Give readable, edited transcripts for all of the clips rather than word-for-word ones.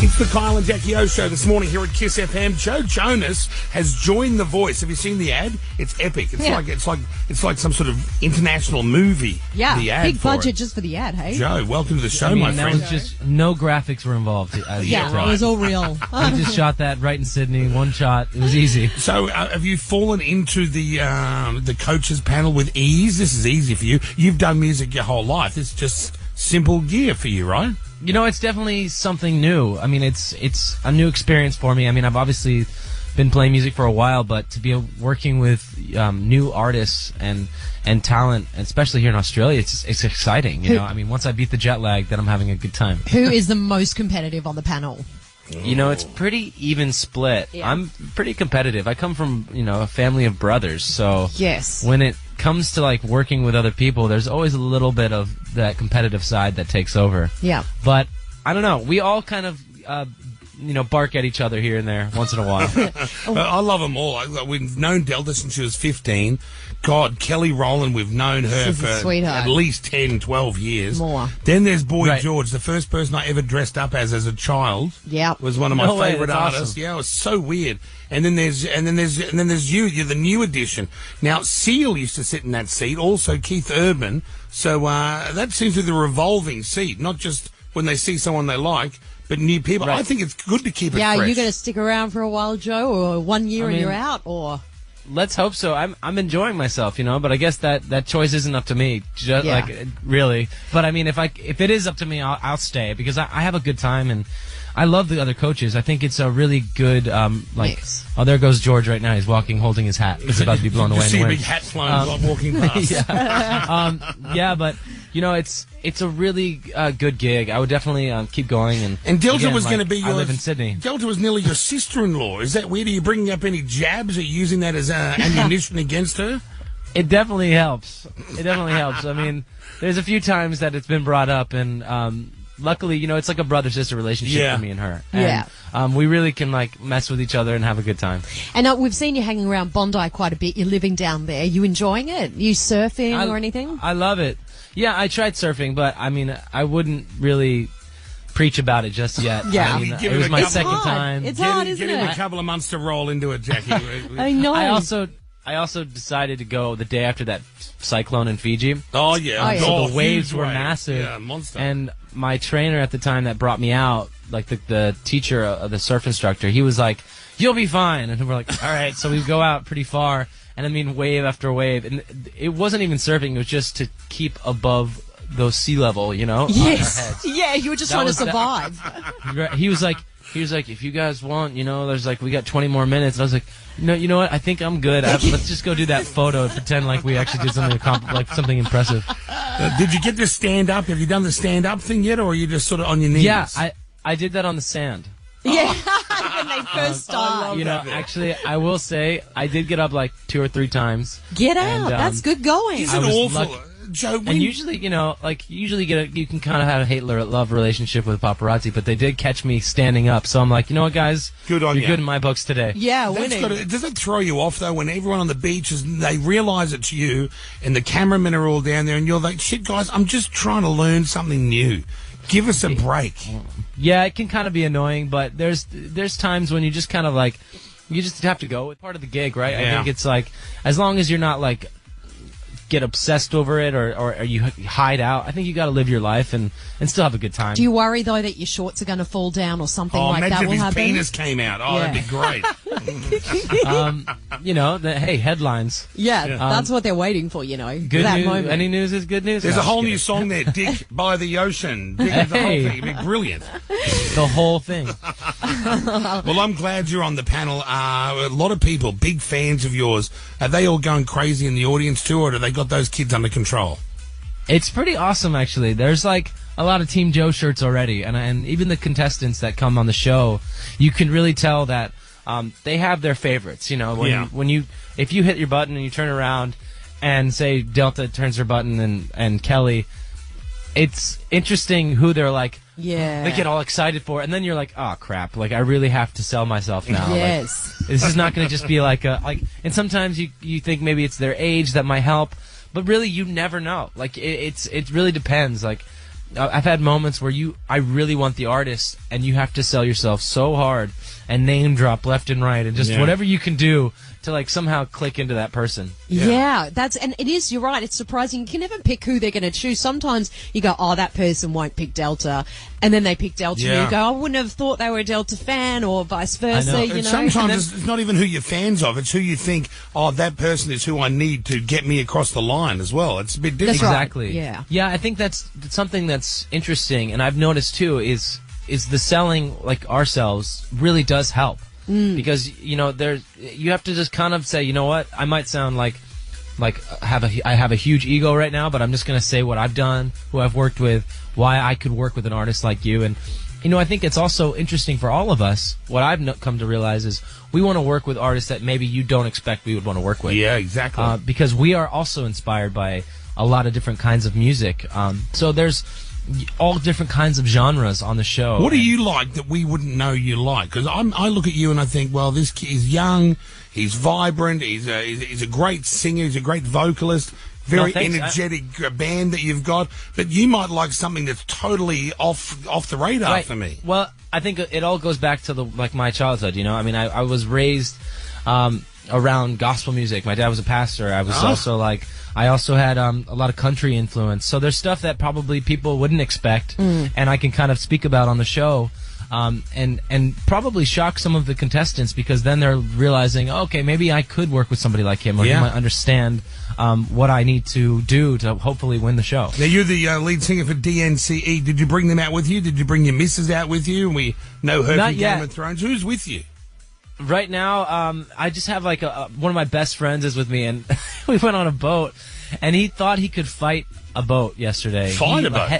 It's the Kyle and Jackie O show this morning here at KIIS FM. Joe Jonas has joined The Voice. Have you seen the ad? It's epic. It's like some sort of international movie. Yeah, the ad big for budget it. just for the ad. Hey, Joe, welcome to the show, my that friend. was just no graphics were involved. yeah, it was all real. We just shot that right in Sydney, one shot. It was easy. So, have you fallen into the coaches panel with ease? This is easy for you. You've done music your whole life. It's just simple gear for you, right? You know, it's definitely something new. I mean, it's a new experience for me. I mean, I've obviously been playing music for a while, but to be working with new artists and talent, especially here in Australia, it's exciting. You know, I mean, once I beat the jet lag, then I'm having a good time. Who is the most competitive on the panel? You know, it's pretty even split. Yeah. I'm pretty competitive. I come from, a family of brothers, so Yes. when it comes to like working with other people, there's always a little bit of that competitive side that takes over. Yeah. But I don't know. We all kind of bark at each other here and there once in a while. I love them all. We've known Delta since she was 15. God, Kelly Rowland, we've known her She's a for sweetheart. at least 10, 12 years. More. Then there's Boy Right. George, the first person I ever dressed up as a child. Yeah. Was one of my No way, favorite that's artists. awesome. Yeah, it was so weird. And then there's you. You're the new addition. Now, Seal used to sit in that seat. Also, Keith Urban. So that seems to be the revolving seat, not just when they see someone they like, but new people. Right. I think it's good to keep it Yeah, fresh. are you going to stick around for a while, Joe, or 1 year I and mean- you're out, or? Let's hope so. I'm enjoying myself, but I guess that choice isn't up to me, just Yeah. like really. But I mean, if it is up to me, I'll stay because I have a good time and I love the other coaches. I think it's a really good Mix. Oh, there goes George right now. He's walking, holding his hat. It's about to be blown away You in see the a wind. big hat flown walking past. Yeah, but it's a really good gig. I would definitely keep going. And Delta again, was going to like, be I your... live in Sydney. Delta was nearly your sister-in-law. Is that weird? Are you bringing up any jabs? Are you using that as ammunition against her? It definitely helps. I mean, there's a few times that it's been brought up, and luckily, it's like a brother-sister relationship Yeah. for me and her. And, Yeah. we really can like mess with each other and have a good time. And we've seen you hanging around Bondi quite a bit. You're living down there. You enjoying it? You surfing or anything? I love it. Yeah, I tried surfing, but I mean, I wouldn't really preach about it just yet. Yeah. I mean, Give it it was a my couple- second It's hard. time. It's hard, Give isn't him a it? couple of months to roll into it, Jackie. I know. I also decided to go the day after that cyclone in Fiji. Oh, yeah. Oh, yeah. So Oh, the waves huge were wave. massive. Yeah, monster. And my trainer at the time that brought me out, like the teacher, the surf instructor, he was like, "You'll be fine." And we're like, "All right." So we go out pretty far, and I mean, wave after wave. And it wasn't even surfing. It was just to keep above those sea level, on our Yes. heads. Yeah, you were just That trying to was that- survive. He was like, if you guys want, there's like, we got 20 more minutes. And I was like, no, you know what? I think I'm good. Let's just go do that photo and pretend like we actually did something something impressive. Did you get to stand up? Have you done the stand-up thing yet, or are you just sort of on your knees? Yeah, I did that on the sand. Yeah, when they first start. Actually, I will say I did get up like 2 or 3 times. Get out. And, That's good going. Is I it was awful? lucky. Joe, And usually, you can kind of have a hate-love relationship with paparazzi, but they did catch me standing up. So I'm like, you know what, guys? Good on You're you. good in my books today. Yeah, That's winning. gotta, does it throw you off, though, when everyone on the beach, they realise it's you, and the cameramen are all down there, and you're like, shit, guys, I'm just trying to learn something new. Give us a break. Yeah, it can kind of be annoying, but there's times when you just kind of like, you just have to go. It's part of the gig, right? I Yeah. think it's like, as long as you're not like, get obsessed over it or you hide out, I think you got to live your life and still have a good time. Do you worry, though, that your shorts are going to fall down or something Oh, like imagine that if will his happen? penis came out. Oh, Yeah. that'd be great. Hey, headlines. Yeah, that's what they're waiting for, Good that news. moment. Any news is good news. There's No, a whole just new kidding. song there, Dick by the Ocean. Dick is the whole Hey. thing. It'd be brilliant. The whole thing. Well, I'm glad you're on the panel. A lot of people, big fans of yours. Are they all going crazy in the audience too, or do they got those kids under control? It's pretty awesome, actually. There's like a lot of Team Joe shirts already, and even the contestants that come on the show, you can really tell that they have their favorites. If you hit your button and you turn around, and say Delta turns her button and Kelly, it's interesting who they're like. Yeah. They get all excited for it, and then you're like, oh crap! Like I really have to sell myself now. Like, Yes. this is not going to just be like and sometimes you think maybe it's their age that might help, but really you never know. Like it really depends. Like I've had moments where I really want the artist, and you have to sell yourself so hard and name drop left and right, and just whatever you can do to like somehow click into that person. Yeah, and it is, you're right, it's surprising. You can never pick who they're going to choose. Sometimes you go, oh, that person won't pick Delta, and then they pick Delta, and you go, I wouldn't have thought they were a Delta fan, or vice versa, you know. Sometimes it's not even who you're fans of, it's who you think, oh, that person is who I need to get me across the line as well. It's a bit different. That's exactly. Right. Yeah, I think that's something that's interesting, and I've noticed too is the selling like ourselves really does help. Because you have to just kind of say, you know what, I might sound like I have a huge ego right now, but I'm just going to say what I've done, who I've worked with, why I could work with an artist like you. And I think it's also interesting for all of us. What I've come to realize is we want to work with artists that maybe you don't expect we would want to work with. Yeah, exactly. Because we are also inspired by a lot of different kinds of music. So there's all different kinds of genres on the show. What do you like that we wouldn't know you like? Because I look at you and I think, well, this kid is young, he's vibrant, he's a great singer, he's a great vocalist, very energetic band that you've got, but you might like something that's totally off the radar for me. Well, I think it all goes back to my childhood, I mean, I was raised around gospel music. My dad was a pastor. I was I also had a lot of country influence. So there's stuff that probably people wouldn't expect, and I can kind of speak about on the show, and probably shock some of the contestants, because then they're realizing, okay, maybe I could work with somebody like him, or he might understand what I need to do to hopefully win the show. Now, you're the lead singer for DNCE. Did you bring them out with you? Did you bring your missus out with you? And we know her from Game of Thrones. Who's with you? Right now, I just have like one of my best friends is with me, and we went on a boat, and he thought he could fight a boat yesterday. Fight a boat?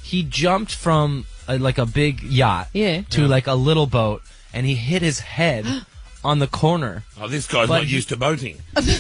He jumped from like a big yacht to like a little boat, and he hit his head on the corner. Oh, this guy's not used to boating.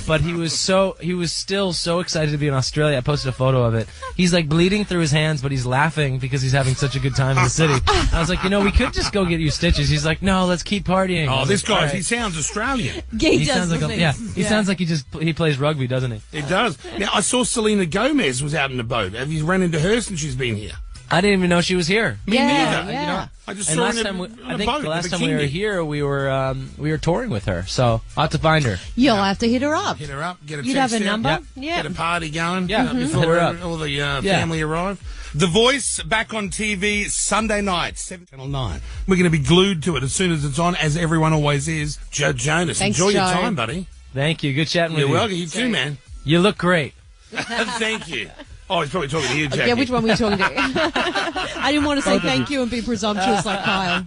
But he was still so excited to be in Australia. I posted a photo of it. He's like bleeding through his hands, but he's laughing because he's having such a good time in the city. I was like, we could just go get you stitches. He's like, no, let's keep partying. Oh, this guy, he sounds Australian. He sounds like he sounds like he plays rugby, doesn't he? He does. Now, I saw Selena Gomez was out in a boat. Have you run into her since she's been here? I didn't even know she was here. Me neither. Yeah. I just saw her I think the last time we were here, we were touring with her. So I'll have to find her. You'll have to hit her up. Hit her up. Get a You'd text have a number. out, Yeah. Get a party going. Before all the family arrive. The Voice back on TV Sunday night, 7 Channel 9. We're going to be glued to it as soon as it's on, as everyone always is. Joe Jonas. Thanks, Enjoy Joe. your time, buddy. Thank you. Good chatting with you. You're welcome. You too, man. You look great. Thank you. Oh, he's probably talking to you, Jackie. Yeah, which one were you talking to? I didn't want to say thank you and be presumptuous like Kyle.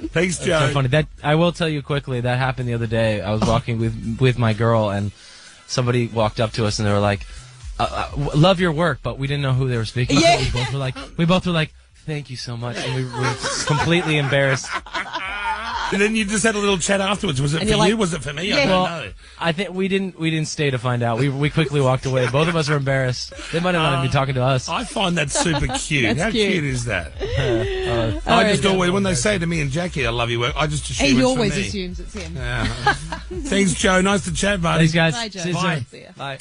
Thanks, Joe. So funny. I will tell you quickly, that happened the other day. I was walking with my girl, and somebody walked up to us, and they were like, love your work, but we didn't know who they were speaking to. We both were like, thank you so much, and we were completely embarrassed. And then you just had a little chat afterwards. Was it for you? Was it for me? I don't know. I think we didn't stay to find out. We quickly walked away. Both of us were embarrassed. They might have not even been talking to us. I find that super cute. How cute is that? I just always, when they say to me and Jackie, I love your work, I just assume He it's always for me. assumes it's him. Thanks, Joe. Nice to chat, buddy. Thanks, guys. Bye, Joe. See you soon. Bye. See ya. Bye.